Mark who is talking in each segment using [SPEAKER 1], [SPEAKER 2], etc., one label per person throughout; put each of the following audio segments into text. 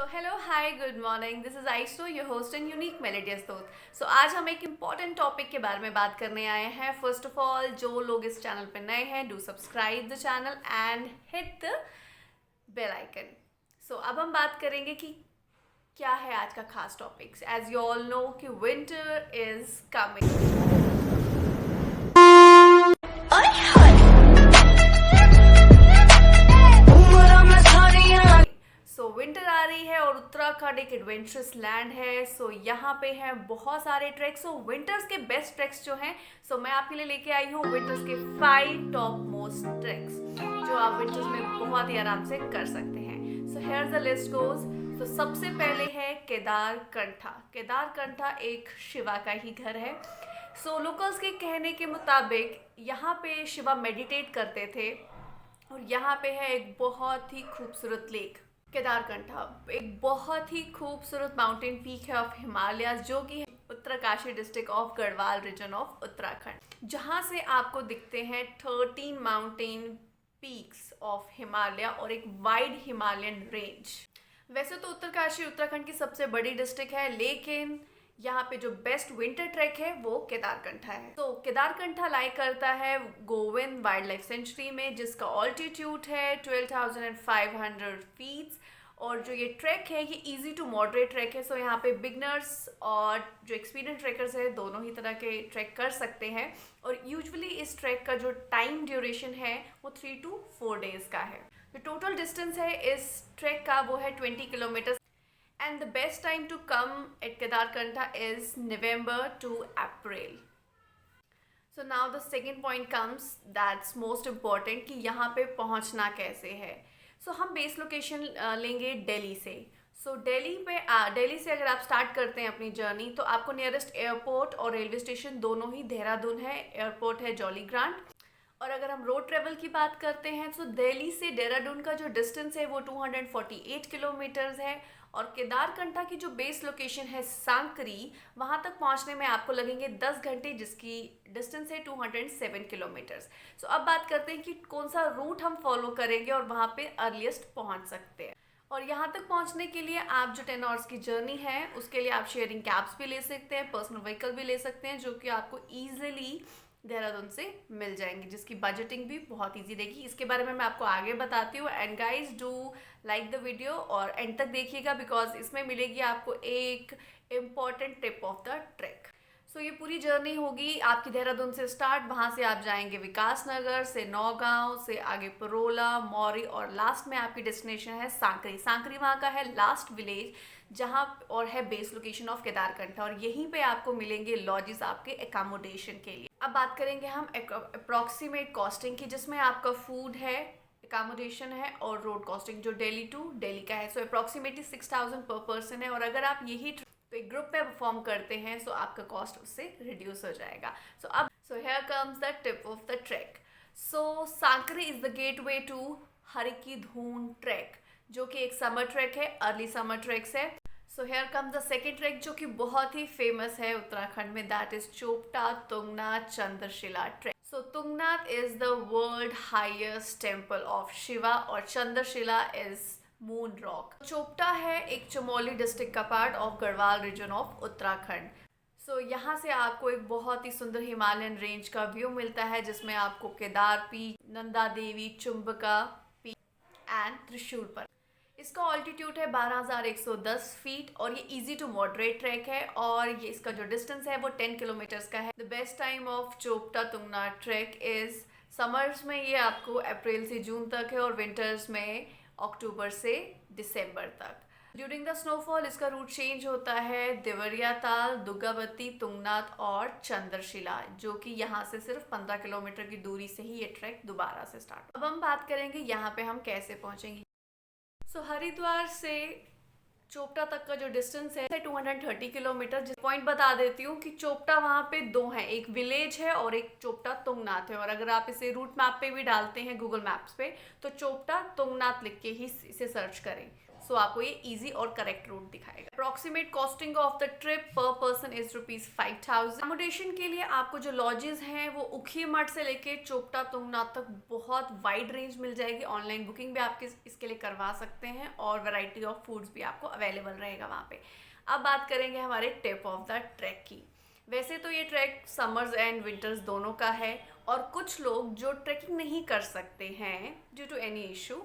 [SPEAKER 1] तो hello hi good morning, this is iso your host and unique melodious दोस्त। सो आज हम एक इम्पॉर्टेंट टॉपिक के बारे में बात करने आए हैं। फर्स्ट ऑफ ऑल, जो लोग इस चैनल पे नए हैं, do subscribe the channel and hit the bell icon. So अब हम बात करेंगे कि क्या है आज का खास topics. As you all know कि winter is coming. So winter आ रही है और उत्तराखंड एक एडवेंचरस लैंड है। सो यहाँ पे हैं बहुत सारे ट्रैक्स। सो विंटर्स के बेस्ट ट्रैक्स जो हैं, सो मैं आपके लिए लेके आई हूँ विंटर्स के 5 टॉप मोस्ट ट्रैक्स जो आप विंटर्स में बहुत ही आराम से कर सकते हैं। So here the list goes. तो सबसे पहले है केदारकंठा। केदारकंठा एक शिवा का ही घर है। सो लोकल्स के कहने के मुताबिक यहाँ पे शिवा मेडिटेट करते थे और यहाँ पे है एक बहुत ही खूबसूरत लेक। केदारकंठा एक बहुत ही खूबसूरत माउंटेन पीक है ऑफ हिमालय, जो कि है Uttarkashi district of Garhwal region of Uttarakhand, जहाँ से आपको दिखते हैं 13 माउंटेन पीक्स ऑफ हिमालय और एक वाइड हिमालयन रेंज। वैसे तो उत्तरकाशी उत्तराखंड की सबसे बड़ी डिस्ट्रिक्ट है, लेकिन यहाँ पे जो बेस्ट विंटर ट्रैक है वो केदारकंठा है। तो केदारकंठा लाई करता है गोविंद वाइल्ड लाइफ सेंचुरी में, जिसका ऑल्टीट्यूड है 12,500 फीट। और जो ये ट्रैक है ये इजी टू मॉडरेट ट्रैक है। सो यहाँ पे बिगनर्स और जो एक्सपीरियंस ट्रैकर्स है दोनों ही तरह के ट्रैक कर सकते हैं। और यूजुअली इस ट्रैक का जो टाइम ड्यूरेशन है वो 3 to 4 डेज का है। जो टोटल डिस्टेंस है इस ट्रैक का वो है 20 kilometre. And the best time to come at Kedarkantha is November to April. So now the second point comes, that's most important, कि यहाँ पे पहुँचना कैसे है। So हम बेस लोकेशन लेंगे दिल्ली से। सो दिल्ली से अगर आप स्टार्ट करते हैं अपनी जर्नी, तो आपको नियरेस्ट एयरपोर्ट और रेलवे स्टेशन दोनों ही देहरादून है। एयरपोर्ट है जॉली ग्रांट। और अगर हम रोड ट्रेवल की बात करते हैं तो दिल्ली से देहरादून का जो डिस्टेंस है वो 248 किलोमीटर्स है। और केदारकंठा की जो बेस लोकेशन है सांकरी, वहाँ तक पहुँचने में आपको लगेंगे 10 घंटे, जिसकी डिस्टेंस है 207 किलोमीटर्स। सो अब बात करते हैं कि कौन सा रूट हम फॉलो करेंगे और वहाँ पे अर्लीस्ट पहुँच सकते हैं। और यहाँ तक पहुँचने के लिए आप जो 10 आवर्स की जर्नी है उसके लिए आप शेयरिंग कैब्स भी ले सकते हैं, पर्सनल व्हीकल भी ले सकते हैं, जो कि आपको ईजिली देहरादून से मिल जाएंगे, जिसकी बजटिंग भी बहुत इजी रहेगी। इसके बारे में मैं आपको आगे बताती हूँ। And guys do like the video और एंड तक देखिएगा, बिकॉज इसमें मिलेगी आपको एक important tip of the track. So ये पूरी जर्नी होगी आपकी देहरादून से स्टार्ट। वहाँ से आप जाएंगे विकास नगर, से नौगांव, से आगे परोला, मौरी, और लास्ट में आपकी डेस्टिनेशन है सांकरी। सांकरी वहाँ का है लास्ट विलेज, जहाँ और है बेस लोकेशन ऑफ केदारकंठा। और यहीं पे आपको मिलेंगे लॉजेस आपके एकोमोडेशन के लिए। अब बात करेंगे हम अप्रॉक्सीमेट कॉस्टिंग की, जिसमें आपका फूड है, एकोमोडेशन है और रोड कॉस्टिंग जो दिल्ली टू दिल्ली का है। सो अप्रॉक्सीमेटली 6,000 पर पर्सन है। और अगर आप यही तो एक ग्रुप में परफॉर्म करते हैं सो आपका कॉस्ट उससे रिड्यूस हो जाएगा। So here comes the tip of the track. So Sankri is the gateway to Harki Dun track, जो कि एक समर ट्रैक है, अर्ली समर ट्रैक्स है। So here comes the second track, जो कि बहुत ही फेमस है उत्तराखंड में, that is Chopta Tungnath Chandrashila track. So Tungnath is the world highest temple of Shiva और Chandrashila is moon rock. Chopta है एक चमोली डिस्ट्रिक्ट का part of Garhwal region of Uttarakhand. So यहाँ से आपको एक बहुत ही सुंदर हिमालयन रेंज का व्यू मिलता है, जिसमें आपको Kedar peak, Nanda Devi, Chaukhamba peak and Trishul पर। इसका ऑल्टीट्यूड है 12,110 फीट और ये इजी टू मॉडरेट ट्रैक है। और ये इसका जो डिस्टेंस है वो 10 किलोमीटर्स का है। The best time of Chopta Tungnath track is summers में ये आपको अप्रैल से जून तक है, और विंटर्स में अक्टूबर से दिसंबर तक। ड्यूरिंग द स्नोफॉल इसका रूट चेंज होता है देवरिया ताल, दुर्गावती, तुंगनाथ और चंद्रशिला, जो कि यहाँ से सिर्फ 15 किलोमीटर की दूरी से ही ये ट्रैक दोबारा से स्टार्ट। अब हम बात करेंगे यहाँ पे हम कैसे पहुँचेंगे। सो हरिद्वार से चोपटा तक का जो डिस्टेंस है 230 किलोमीटर। पॉइंट बता देती हूँ कि चोपटा वहाँ पे 2 हैं, एक विलेज है और एक चोपटा तुंगनाथ है। और अगर आप इसे रूट मैप पे भी डालते हैं गूगल मैप्स पे, तो चोपटा तुंगनाथ लिख के ही इसे सर्च करें। सो आपको ये इजी और करेक्ट रूट दिखाएगा। Approximate costing of the trip पर पर्सन इज ₹5,000। अकोमोडेशन के लिए आपको जो लॉजेस हैं वो उखी मठ से लेके चोपटा तुंगनाथ तक बहुत वाइड रेंज मिल जाएगी। ऑनलाइन बुकिंग भी आपके इसके लिए करवा सकते हैं और वैरायटी ऑफ फूड्स भी आपको अवेलेबल रहेगा वहाँ पे। अब बात करेंगे हमारे टिप ऑफ द ट्रैक की। वैसे तो ये ट्रैक समर्स एंड विंटर्स दोनों का है, और कुछ लोग जो ट्रैकिंग नहीं कर सकते हैं due to any issue,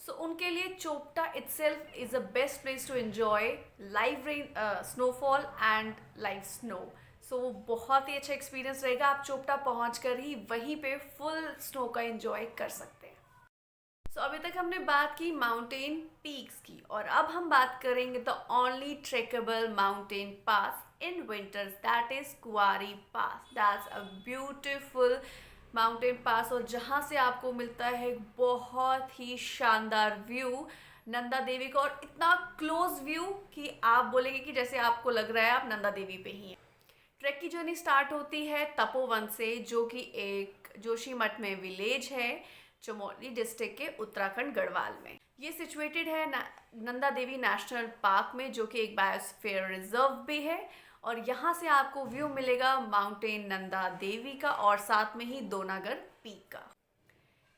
[SPEAKER 1] so उनके लिए Chopta itself is a best place to enjoy live rain snowfall and live snow. So वो बहुत ही अच्छा एक्सपीरियंस रहेगा। आप चोपटा पहुँच कर ही वहीं पे फुल स्नो का एंजॉय कर सकते हैं। सो अभी तक हमने बात की माउंटेन पीक्स की, और अब हम बात करेंगे the only trekkable mountain pass in winters, that is Kuari pass. That's a beautiful mountain pass, और जहाँ से आपको मिलता है बहुत ही शानदार व्यू नंदा देवी का, और इतना क्लोज व्यू कि आप बोलेंगे कि जैसे आपको लग रहा है आप नंदा देवी पे ही हैं। ट्रैक की जर्नी स्टार्ट होती है तपोवन से, जो कि एक जोशीमठ में विलेज है चमोली डिस्ट्रिक्ट के उत्तराखंड गढ़वाल में। ये सिचुएटेड है नंदा देवी नेशनल पार्क में, जो कि एक बायोस्फीयर रिजर्व भी है, और यहाँ से आपको व्यू मिलेगा माउंटेन नंदा देवी का और साथ में ही दोनागर पीक का।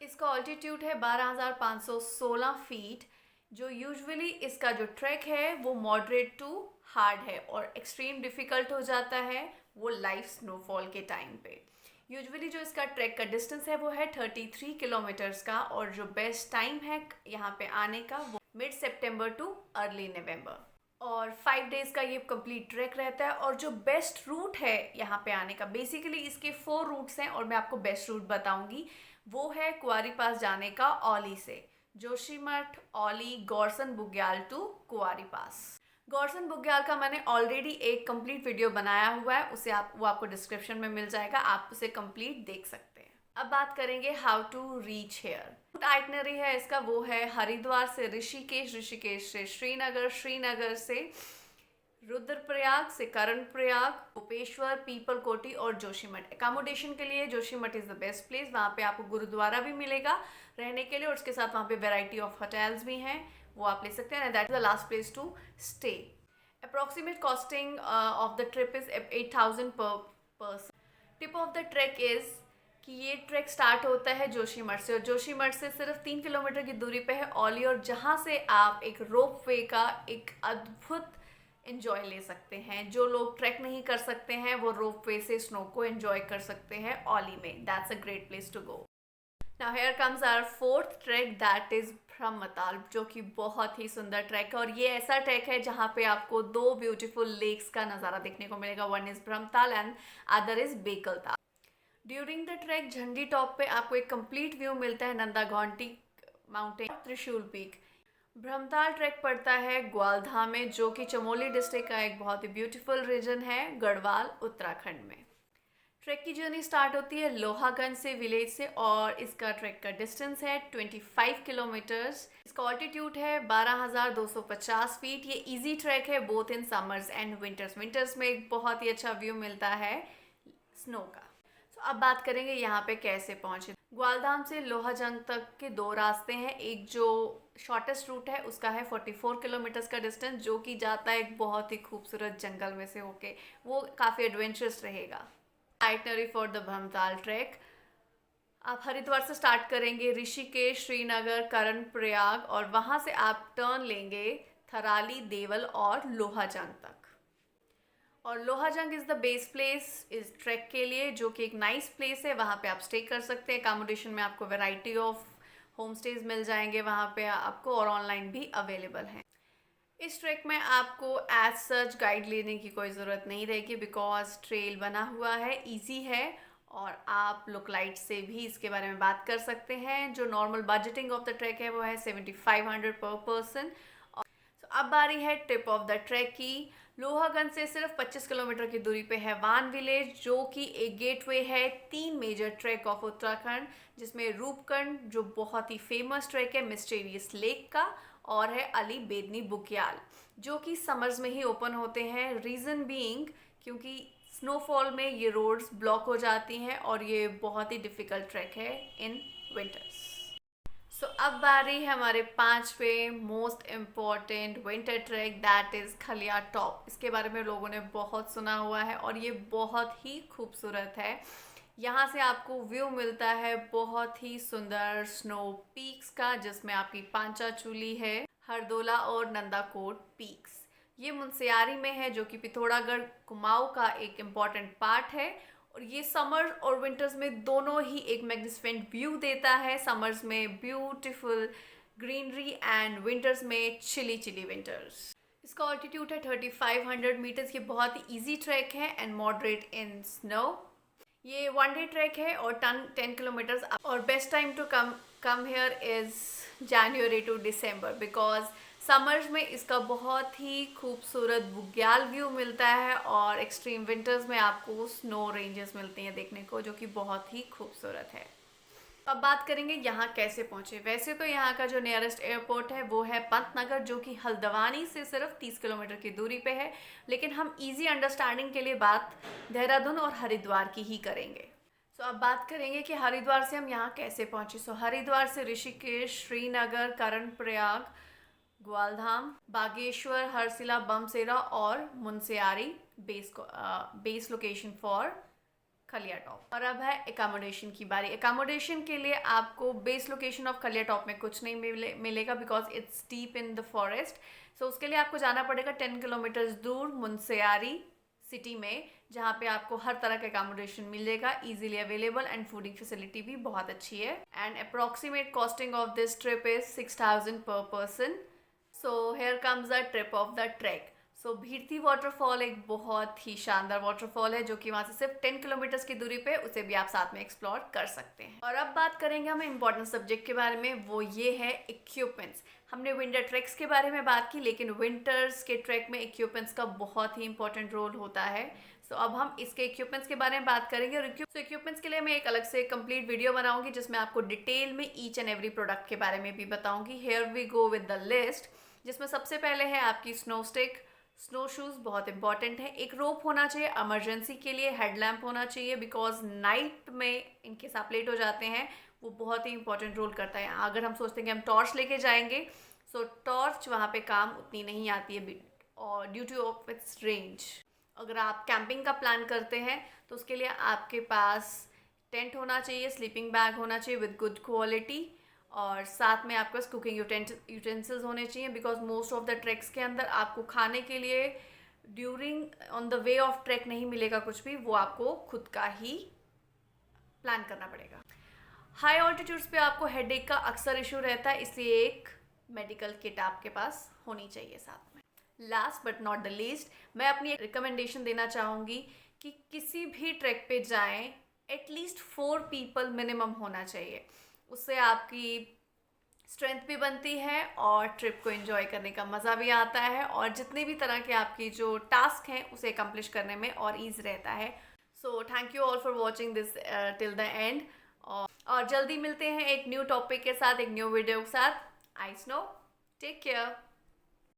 [SPEAKER 1] इसका ऑल्टीट्यूड है 12,516 फीट, जो यूजुअली इसका जो ट्रैक है वो मॉडरेट टू हार्ड है और एक्सट्रीम डिफ़िकल्ट हो जाता है वो लाइव स्नोफॉल के टाइम पे। यूजुअली जो इसका ट्रैक का डिस्टेंस है वो है 33 किलोमीटर्स का, और जो बेस्ट टाइम है यहाँ पे आने का वो मिड सितंबर टू अर्ली नवंबर, और 5 डेज़ का ये कंप्लीट ट्रैक रहता है। और जो बेस्ट रूट है यहाँ पे आने का, बेसिकली इसके 4 रूट्स हैं और मैं आपको बेस्ट रूट बताऊंगी। वो है कुआरी पास जाने का औली से, जोशीमठ, औली, गौरसन बुग्याल टू कुआरी पास। गौरसन बुग्याल का मैंने ऑलरेडी एक कंप्लीट वीडियो बनाया हुआ है, वो आपको डिस्क्रिप्शन में मिल जाएगा, आप उसे कंप्लीट देख सकते हैं। अब बात करेंगे how to reach here. Itinerary है इसका वो है हरिद्वार से ऋषिकेश, ऋषिकेश से श्रीनगर, श्रीनगर से रुद्रप्रयाग, से कर्णप्रयाग, गोपेश्वर, पीपल कोटी और जोशीमठ। अकोमोडेशन के लिए Joshimath is the best place. वहाँ पे आपको गुरुद्वारा भी मिलेगा रहने के लिए, और उसके साथ वहाँ पे वैरायटी ऑफ होटल्स भी हैं, वो आप ले सकते हैं। That is the last place to stay. Approximate costing of the trip is 8,000 per person. Tip of the trek is कि ये ट्रैक स्टार्ट होता है जोशीमठ से, और जोशीमठ से सिर्फ 3 किलोमीटर की दूरी पे है औली, और जहाँ से आप एक रोप वे का एक अद्भुत एंजॉय ले सकते हैं। जो लोग ट्रैक नहीं कर सकते हैं वो रोप वे से स्नो को एंजॉय कर सकते हैं औली में। That's a great place to go. Now here comes our fourth trek, that is Brahmatal, जो कि बहुत ही सुंदर ट्रैक है, और ये ऐसा ट्रैक है जहाँ पे आपको 2 ब्यूटीफुल लेक्स का नज़ारा देखने को मिलेगा। One is Brahmatal and other is Bekaltal. During the trek Jhandi top पे आपको एक कंप्लीट व्यू मिलता है नंदा घाटी माउंटेन, त्रिशूल पीक। ब्रह्मताल ट्रैक पड़ता है ग्वालधाम में, जो कि चमोली डिस्ट्रिक्ट का एक बहुत ही ब्यूटीफुल रीजन है गढ़वाल उत्तराखंड में। ट्रैक की जर्नी स्टार्ट होती है लोहागंज से विलेज से, और इसका ट्रैक का डिस्टेंस है 25 किलोमीटर्स। इसका ऑल्टीट्यूड है 12,250 फीट। ये इजी ट्रैक है both in summers and winters. Winters में एक बहुत ही अच्छा व्यू मिलता है स्नो का। तो अब बात करेंगे यहाँ पे कैसे पहुँचे। ग्वालधाम से लोहाजंग तक के 2 रास्ते हैं। एक जो शॉर्टेस्ट रूट है उसका है 44 किलोमीटर्स का डिस्टेंस, जो कि जाता है एक बहुत ही खूबसूरत जंगल में से होके, वो काफ़ी एडवेंचरस रहेगा। Itinerary for the Brahmatal track, आप हरिद्वार से स्टार्ट करेंगे, ऋषिकेश, श्रीनगर, कर्णप्रयाग, और वहाँ से आप टर्न लेंगे थराली, देवल और लोहाजंग तक। और Lohajung is the base place इस ट्रैक के लिए, जो कि एक नाइस प्लेस है। वहाँ पे आप स्टे कर सकते हैं। अकोमोडेशन में आपको वैरायटी ऑफ होम स्टेज मिल जाएंगे वहाँ पे आपको, और ऑनलाइन भी अवेलेबल हैं। इस ट्रैक में आपको एज सच गाइड लेने की कोई ज़रूरत नहीं रहेगी, बिकॉज ट्रेल बना हुआ है, इजी है, और आप लुकलाइट से भी इसके बारे में बात कर सकते हैं। जो normal budgeting of the track है वो है 7,500 पर पर्सन। अब बारी है टिप ऑफ द ट्रैक की। लोहागंज से सिर्फ 25 किलोमीटर की दूरी पे है वान विलेज, जो कि एक गेटवे है 3 मेजर ट्रैक ऑफ उत्तराखंड, जिसमें रूपकुंड जो बहुत ही फेमस ट्रैक है मिस्टीरियस लेक का, और है अली बेदनी बुग्याल, जो कि समर्स में ही ओपन होते हैं। रीज़न बीइंग क्योंकि स्नोफॉल में ये रोड्स ब्लॉक हो जाती हैं, और ये बहुत ही डिफ़िकल्ट ट्रैक है इन विंटर्स। सो अब बारी है हमारे 5वें most important winter trek, that is Khaliya top. इसके बारे में लोगों ने बहुत सुना हुआ है और ये बहुत ही खूबसूरत है। यहाँ से आपको व्यू मिलता है बहुत ही सुंदर स्नो पीक्स का, जिसमें आपकी पांचाचूली है, हरदोला और नंदाकोट पीक्स। ये मुनस्यारी में है, जो कि पिथौरागढ़ कुमाऊं का एक इम्पॉर्टेंट पार्ट है। और ये समर और विंटर्स में दोनों ही एक मैग्निफिसेंट व्यू देता है। समर्स में ब्यूटीफुल ग्रीनरी एंड विंटर्स में चिली चिली विंटर्स। इसका ऑल्टीट्यूड है 3500 मीटर्स। ये बहुत ही ईजी ट्रैक है एंड मॉडरेट इन स्नो। ये 1 डे ट्रैक है और 10 किलोमीटर्स। और best time to come here is January to December, because summers में इसका बहुत ही खूबसूरत बुग्याल व्यू मिलता है और एक्सट्रीम विंटर्स में आपको स्नो रेंजेस मिलती हैं देखने को, जो कि बहुत ही खूबसूरत है। अब बात करेंगे यहाँ कैसे पहुँचे। वैसे तो यहाँ का जो नियरेस्ट एयरपोर्ट है वो है पंतनगर, जो कि हल्द्वानी से सिर्फ 30 किलोमीटर की दूरी पे है। लेकिन हम इजी अंडरस्टैंडिंग के लिए बात देहरादून और हरिद्वार की ही करेंगे। सो अब बात करेंगे कि हरिद्वार से हम यहाँ कैसे पहुँचे। सो हरिद्वार से ऋषिकेश, श्रीनगर, कर्णप्रयाग, ग्वालधाम, बागेश्वर, हरसिला, बमसेरा और Munsiyari base location for Khaliya top. और अब है एकोमोडेशन की बारी। एकोमोडेशन के लिए आपको base location of Khaliya top में कुछ नहीं मिलेगा, because it's deep in the forest. So उसके लिए आपको जाना पड़ेगा 10 किलोमीटर दूर मुनस्यारी सिटी में, जहाँ पे आपको हर तरह का एकोमोडेशन मिलेगा, easily available and fooding facility भी बहुत अच्छी है। And approximate costing of this trip is 6000 per person. So here comes the trip of the track. So Birthi waterfall एक बहुत ही शानदार वाटरफॉल है, जो कि वहाँ से सिर्फ 10 किलोमीटर्स की दूरी पे, उसे भी आप साथ में एक्सप्लोर कर सकते हैं। और अब बात करेंगे हम इम्पॉर्टेंट सब्जेक्ट के बारे में, वो ये है इक्विपमेंट्स। हमने विंटर ट्रैक्स के बारे में बात की, लेकिन विंटर्स के ट्रैक में इक्विपमेंट्स का बहुत ही इंपॉर्टेंट रोल होता है। सो अब हम इसके इक्विपमेंट्स के बारे में बात करेंगे। और इक्विपमेंट्स के लिए मैं एक अलग से कंप्लीट वीडियो बनाऊंगी, जिसमें आपको डिटेल में ईच एंड एवरी प्रोडक्ट के बारे में भी बताऊंगी। Here we go with the list, जिसमें सबसे पहले है आपकी स्नो स्टिक, स्नो शूज़ बहुत इंपॉर्टेंट है, एक रोप होना चाहिए इमरजेंसी के लिए, हेडलैम्प होना चाहिए, बिकॉज नाइट में इनकेस आप लेट हो जाते हैं वो बहुत ही इंपॉर्टेंट रोल करता है। अगर हम सोचते हैं कि हम टॉर्च लेके जाएंगे, सो टॉर्च वहाँ पे काम उतनी नहीं आती है और due two of its range. अगर आप कैंपिंग का प्लान करते हैं तो उसके लिए आपके पास टेंट होना चाहिए, स्लीपिंग बैग होना चाहिए विद गुड क्वालिटी, और साथ में आपके पास कुकिंग यूटेंसिल्स होने चाहिए, because most of the tracks के अंदर आपको खाने के लिए during on the way of track नहीं मिलेगा कुछ भी, वो आपको खुद का ही प्लान करना पड़ेगा। हाई ऑल्टीट्यूड्स पे आपको हेडेक का अक्सर इशू रहता है, इसलिए एक मेडिकल किट आपके पास होनी चाहिए साथ में। Last but not the least, मैं अपनी एक रिकमेंडेशन देना चाहूँगी कि किसी भी ट्रैक पे जाएं, एटलीस्ट 4 पीपल मिनिमम होना चाहिए। उससे आपकी स्ट्रेंथ भी बनती है और ट्रिप को एंजॉय करने का मज़ा भी आता है, और जितने भी तरह के आपकी जो टास्क हैं उसे अकम्प्लिश करने में और ईज रहता है। So thank you all for watching this till the end, और जल्दी मिलते हैं एक न्यू टॉपिक के साथ, एक न्यू वीडियो के साथ। आई स्नो, टेक केयर।